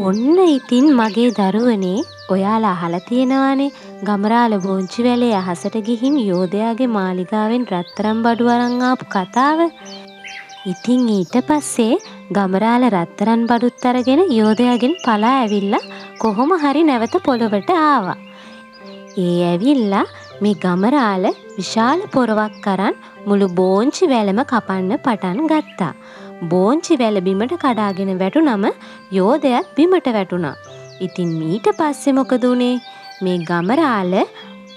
ඔන්න ඉතින් මගේ දරුවනේ ඔයාලා අහලා තියෙනවානේ ගමරාල බෝංචි වැලේ අහසට ගිහින් යෝධයාගේ මාලිගාවෙන් රත්තරන් බඩු අරන් ආපු කතාව. ඉතින් ඊට පස්සේ ගමරාල රත්තරන් බඩුත් අරගෙන යෝධයාගෙන් පලා ඇවිල්ලා කොහොම හරි නැවත පොළොවට ආවා. ඒ ඇවිල්ලා මේ ගමරාල විශාල පොරවක් අරන් මුළු බෝංචි වැලම කපන්න පටන් ගත්තා. බෝංචි වැල බිමට කඩාගෙන වැටුනම යෝධයත් බිමට වැටුණා. ඉතින් ඊට පස්සේ මොකද උනේ? මේ ගමරාල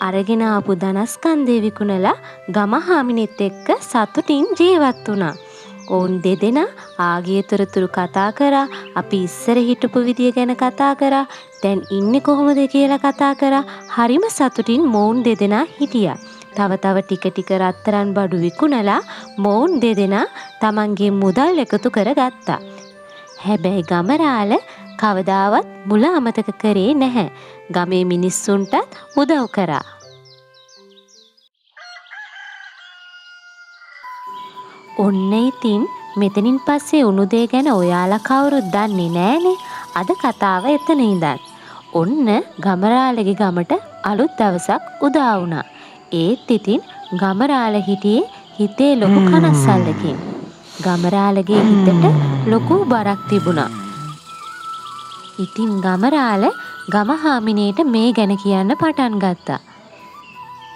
අරගෙන ආපු ධනස්කන්ධය විකුණලා ගමහාමිනෙත් එක්ක සතුටින් ජීවත් වුණා. ඔවුන් දෙදෙනා ආගිය තොරතුරු කතා කරා, අපි ඉස්සර හිටපු විදිය ගැන කතා කරා, දැන් ඉන්නේ කොහොමද කියලා කතා කරා. හරිම සතුටින් මොවුන් දෙදෙනා හිටියා. තව ටික ටික රත්තරන් බඩු විකුණලා මොවුන් දෙදෙනා තමන්ගේ මුදල් එකතු කරගත්තා. හැබැයි ගමරාල කවදාවත් මුල අමතක කරේ නැහැ. ගමේ මිනිස්සුන්ටත් උදව් කරා. ඔන්න ඉතින් මෙතනින් පස්සේ උණු දේ ගැන ඔයාලා කවුරුත් දන්නේ නෑනේ. අද කතාව එතන ඉඳන්. ඔන්න ගමරාලගේ ගමට අලුත් දවසක් උදා වුණා. ඒත් ඉතින් ගමරාල හිටියේ හිතේ ලොකු කනස්සල්ලකින්. ගමරාලගේ හිතට ලොකු බරක් තිබුණා. ඉතින් ගමරාල ගමහාමිනේට මේ ගැන කියන්න පටන් ගත්තා.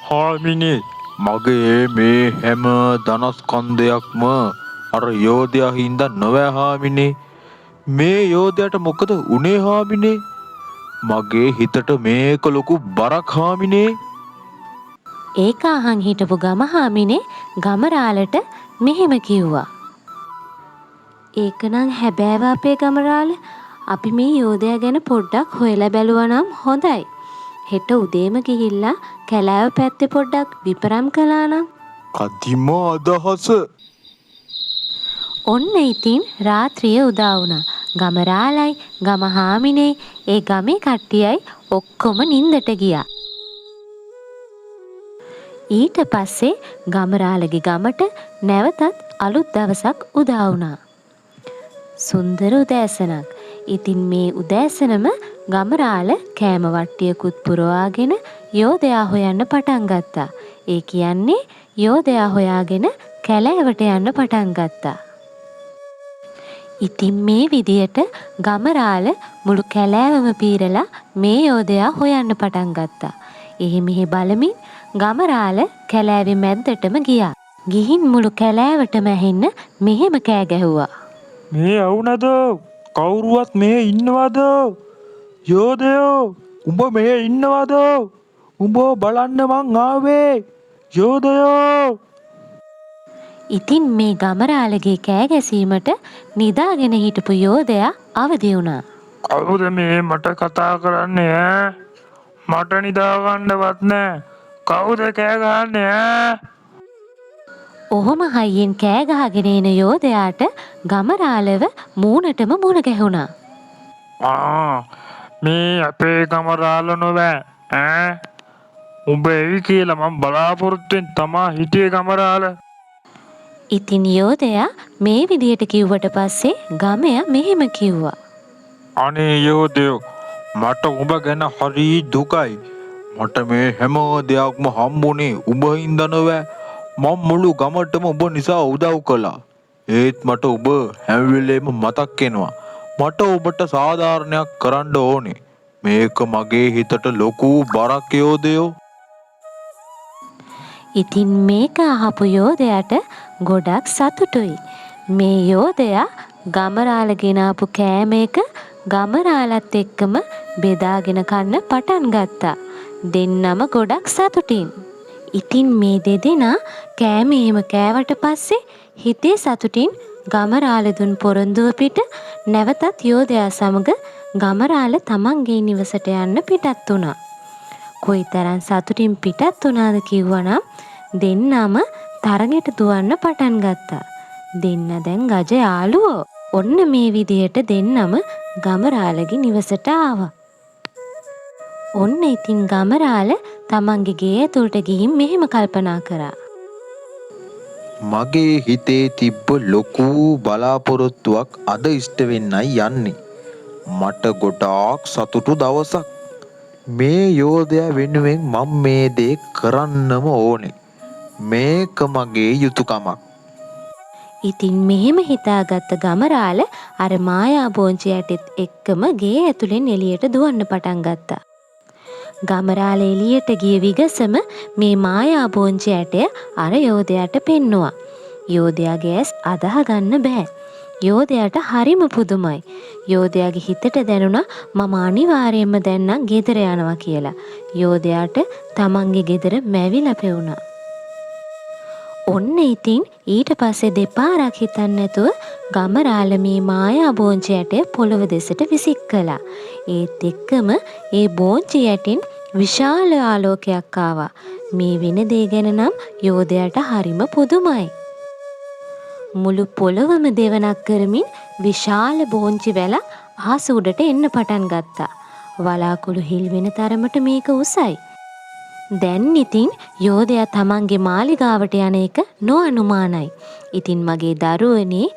හාමිනේ, මගේ මේ හැම ධනස්කන්ධයක්ම අර යෝධයා හින්දා නොවෑ හාමිනේ. මේ යෝධයාට මොකද උනේ හාමිනේ? මගේ හිතට මේක ලොකු බරක් හාමිනේ. ඒක අහන් හිටපු ගමහාමිනේ ගමරාලට මෙහෙම කිව්වා. ඒකනම් හැබෑව අපේ ගමරාල. අපි මේ යෝධයා ගැන පොඩ්ඩක් හොයලා බැලුවා නම් හොඳයි. හෙට උදේම ගිහිල්ලා කැලෑව පැත්තේ පොඩ්ඩක් විපරම් කළා නම්. කදිම අදහස. ඔන්න ඉතින් රාත්‍රිය උදා වුණා. ගමරාලයි ගමහාමිනේ ඒ ගමේ කට්ටියයි ඔක්කොම නින්දට ගියා. ඊට පස්සේ ගමරාලගේ ගමට නැවතත් අලුත් දවසක් උදා වුණා. සුන්දර උදෑසනක්. ඉතින් මේ උදෑසනම ගමරාල කෑම වට්ටියකුත් පුරවාගෙන යෝධයා හොයන්න පටන් ගත්තා. ඒ කියන්නේ යෝධයා හොයාගෙන කැලෑවට යන්න පටන් ගත්තා. ඉතින් මේ විදියට ගමරාල මුළු කැලෑවම පීරලා මේ යෝධයා හොයන්න පටන් ගත්තා. එහෙ මෙහෙ බලමින් ගමරාල කැලෑවේ මැද්දටම ගියා. ගිහින් මුළු කැලෑවටම ඇහෙන්න මෙහෙම කෑ ගැහුවා. මේ වුණද? කවුරුවත් මේ ඉන්නවද? යෝධයෝ, උඹ මේ ඉන්නවද? උඹ බලන්න මං ආවේ. යෝධයෝ. ඉතින් මේ ගමරාලගේ කෑ ගැසීමට නිදාගෙන හිටපු යෝධයා අවදි වුණා. කවුද මේ මට කතා කරන්නේ ඈ? මට නිදා ගන්නවත් නෑ. කවුද කෑ ගහන්නේ ඈ? ඔහොම හයියෙන් කෑ ගහගෙන එන යෝධයාට ගමරාලව මූණටම මුණ ගැහුණා. මේ අපේ ගමරාල නොවෑ ඈ? උඹ එවි කියලා මම බලාපොරොත්තුෙන් තමා හිටියේ ගමරාල. ඉතින් යෝධයා මේ විදියට කිව්වට පස්සේ ගමයා මෙහෙම කිව්වා. අනේ යෝධයෝ, මට උඹ ගැන හරි දුකයි. මට මේ හැම දෙයක්ම හම්බුනේ උඹ හින්දා නොවෑ. මම මුළු ගමටම උඹ නිසා උදව් කළා. ඒත් මට උඹ හැම වෙලේම මතක් වෙනවා. මට ඔබට සාධාරණයක් කරන්න ඕනේ. මේක මගේ හිතට ලොකු බරක් යෝධයෝ. ඉතින් මේක අහපු යෝධයාට ගොඩක් සතුටුයි. මේ යෝධයා ගමරාල ගෙනාපු කෑම එක ගමරාලත් එක්කම බෙදාගෙන කන්න පටන් ගත්තා. දෙන්නම ගොඩක් සතුටින්. ඉතින් මේ දෙදෙනා කෑම එහෙම කෑවට පස්සේ හිතේ සතුටින් ගමරාල දුන් පොරොන්දුව පිට නැවතත් යෝධයා සමග ගමරාල තමන්ගේ නිවසට යන්න පිටත් වුණා. කොයිතරම් සතුටින් පිටත් වුණාද කිව්වනම් දෙන්නම තරගෙට දුවන්න පටන් ගත්තා. දෙන්න දැන් ගජ යාළුවෝ. ඔන්න මේ විදියට දෙන්නම ගමරාලගේ නිවසට ආවා. ඔන්න ඉතින් ගමරාල තමන්ගේ ගේ ඇතුළට ගිහින් මෙහෙම කල්පනා කරා. මගේ හිතේ තිබ්බ ලොකු බලාපොරොත්තුවක් අද ඉෂ්ට වෙන්නයි යන්නේ. මට ගොඩාක් සතුටු දවසක්. මේ යෝධයා වෙනුවෙන් මම මේ දේ කරන්නම ඕනේ. මේක මගේ යුතුයකමක්. ඉතින් මෙහෙම හිතාගත්ත ගමරාල අර මායා බෝංචි ඇටෙත් එක්කම ගේ ඇතුලෙන් එළියට දුවන්න පටන් ගත්තා. ගමරාල එළියට ගිය විගසම මේ මායා බෝංචි ඇටය අර යෝධයාට පෙන්නුවා. යෝධයාගේ ඇස් අදහ ගන්න බෑ. යෝධයාට හරිම පුදුමයි. යෝධයාගේ හිතට දැනුණා මම අනිවාර්යයෙන්ම දැන් නම් ගෙදර යනවා කියලා. යෝධයාට තමන්ගේ ගෙදර මැවිලා පෙවුණා. ඔන්න ඉතින් ඊට පස්සේ දෙපාරක් හිතන්නේ නැතුව ගමරාල මේ මායා බෝංචි ඇටය පොළව දෙසට විසික් කළා. ඒත් එක්කම ඒ බෝංචි ඇටින් විශාල ආලෝකයක් ආවා. මේ වෙන දේ ගැන නම් යෝධයාට හරිම පුදුමයි. මුළු පොළවම දෙවනක් කරමින් විශාල බෝංචි වැල ආස උඩට එන්න පටන් ගත්තා. වලාකුළු හිල් වෙන තරමට මේක උසයි. දැන් ඉතින් යෝධයා තමන්ගේ මාලිගාවට යන එක නොඅනුමානයි. ඉතින් මගේ දරුවනේ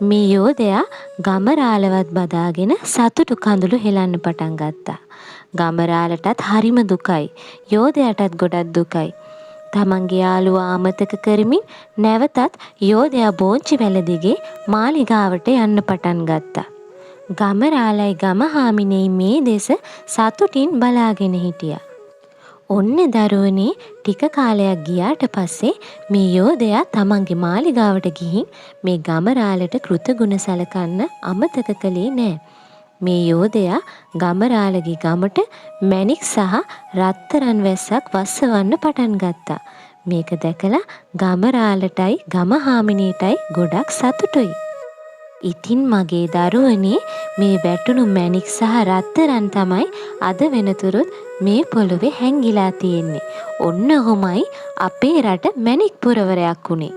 මේ යෝධයා ගමරාලවත් බදාගෙන සතුටු කඳුළු හෙලන්න පටන් ගත්තා. ගමරාලටත් හරිම දුකයි. යෝධයාටත් ගොඩක් දුකයි. තමන්ගේ යාළුවා අමතක කරමින් නැවතත් යෝධයා බෝංචි වැල දිගේ මාලිගාවට යන්න පටන් ගත්තා. ගමරාලයි ගමහාමිනේ මේ දෙස සතුටින් බලාගෙන හිටියා. ඔන්න දරුවනේ ටික කාලයක් ගියාට පස්සේ මේ යෝධයා තමන්ගේ මාලිගාවට ගිහින් මේ ගමරාලට කෘතගුණ සලකන්න අමතක කළේ නෑ. මේ යෝධයා ගමරාලගේ ගමට මැණික් සහ රත්තරන් වැස්සක් වස්සවන්න පටන් ගත්තා. මේක දැකලා ගමරාලටයි ගමහාමිනේටයි ගොඩක් සතුටුයි. ඉතින් මගේ දරුවනේ මේ වැටුණු මැණික් සහ රත්තරන් තමයි අද වෙනතුරුත් මේ පොළොවේ හැංගිලා තියෙන්නේ. ඔන්න ඔහොමයි අපේ රට මැණික් පුරවරයක් උනේ.